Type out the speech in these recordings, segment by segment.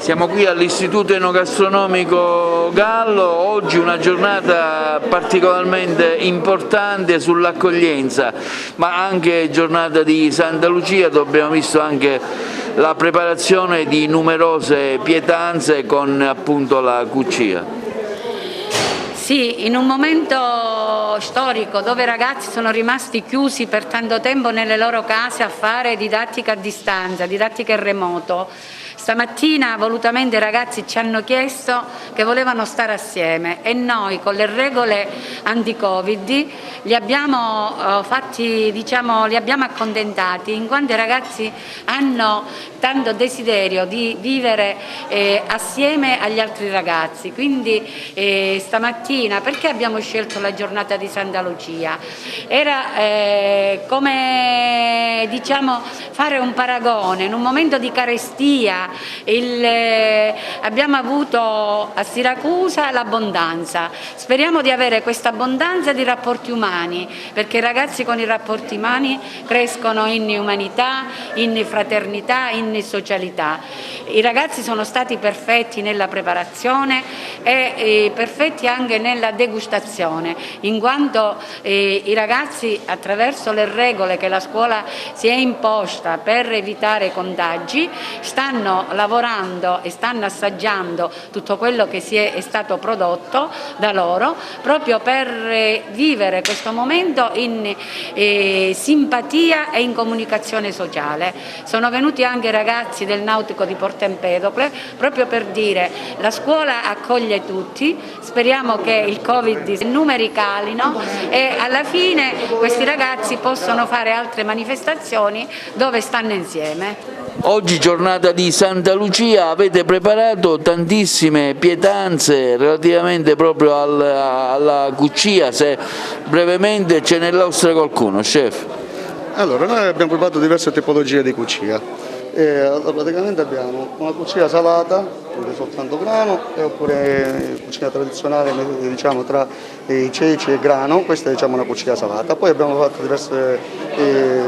Siamo qui all'Istituto Enogastronomico Gallo, oggi una giornata particolarmente importante sull'accoglienza, ma anche giornata di Santa Lucia, dove abbiamo visto anche la preparazione di numerose pietanze con appunto la cuccia. Sì, in un momento storico dove i ragazzi sono rimasti chiusi per tanto tempo nelle loro case a fare didattica a distanza, didattica in remoto, stamattina volutamente i ragazzi ci hanno chiesto che volevano stare assieme e noi con le regole anti-Covid li abbiamo li abbiamo accontentati, in quanto i ragazzi hanno tanto desiderio di vivere assieme agli altri ragazzi. Quindi stamattina, perché abbiamo scelto la giornata di Santa Lucia? Era come fare un paragone in un momento di carestia. Abbiamo avuto a Siracusa l'abbondanza, speriamo di avere questa abbondanza di rapporti umani, perché i ragazzi con i rapporti umani crescono in umanità, in fraternità, in socialità. I ragazzi sono stati perfetti nella preparazione e perfetti anche nella degustazione, in quanto i ragazzi, attraverso le regole che la scuola si è imposta per evitare i contagi, stanno lavorando e stanno assaggiando tutto quello che è stato prodotto da loro, proprio per vivere questo momento in simpatia e in comunicazione sociale. Sono venuti anche i ragazzi del Nautico di Porto Empedocle proprio per dire: la scuola accoglie tutti, speriamo che il Covid i numeri calino e alla fine questi ragazzi possono fare altre manifestazioni dove stanno insieme. Oggi giornata di Santa Lucia, avete preparato tantissime pietanze relativamente proprio alla cuccia, se brevemente ce ne illustra qualcuno, chef. Allora, noi abbiamo preparato diverse tipologie di cuccia. Praticamente abbiamo una cuccia salata, quindi soltanto grano, oppure cucina tradizionale diciamo tra i ceci e grano, questa è una cucina salata. Poi abbiamo fatto diverse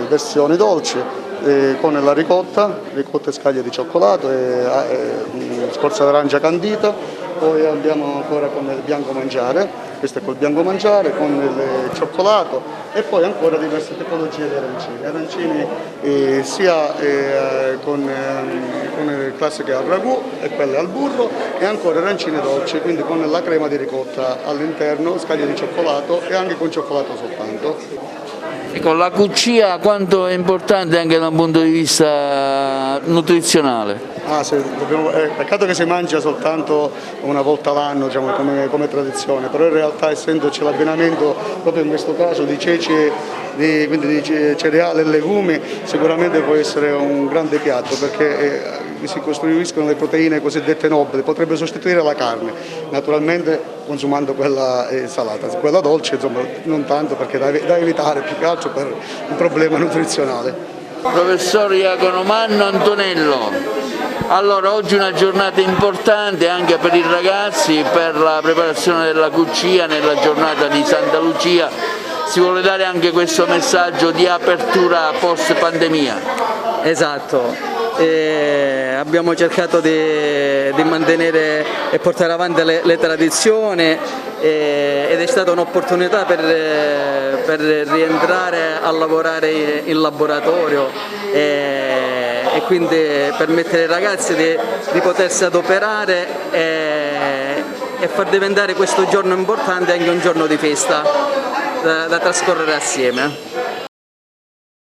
versioni dolci, con la ricotta e scaglie di cioccolato e scorza d'arancia candita, poi abbiamo ancora con il bianco mangiare, questo è col bianco mangiare, con il cioccolato e poi ancora diverse tipologie di arancini sia con le classiche al ragù e quelle al burro e ancora arancini dolci, quindi con la crema di ricotta all'interno, scaglie di cioccolato e anche con cioccolato soltanto. Ecco, la cuccia quanto è importante anche da un punto di vista nutrizionale? Peccato che si mangia soltanto una volta l'anno come tradizione, però in realtà essendoci l'abbinamento proprio in questo caso di ceci, quindi di cereali e legumi, sicuramente può essere un grande piatto perché si costruiscono le proteine cosiddette nobili, potrebbe sostituire la carne, naturalmente consumando quella salata, quella dolce non tanto perché da evitare più che altro per un problema nutrizionale. Professor Iacono Manno Antonello, allora oggi è una giornata importante anche per i ragazzi, per la preparazione della cuccia nella giornata di Santa Lucia, si vuole dare anche questo messaggio di apertura post pandemia? Esatto. Abbiamo cercato di mantenere e portare avanti le tradizioni ed è stata un'opportunità per rientrare a lavorare in laboratorio e quindi permettere ai ragazzi di potersi adoperare e far diventare questo giorno importante anche un giorno di festa da trascorrere assieme.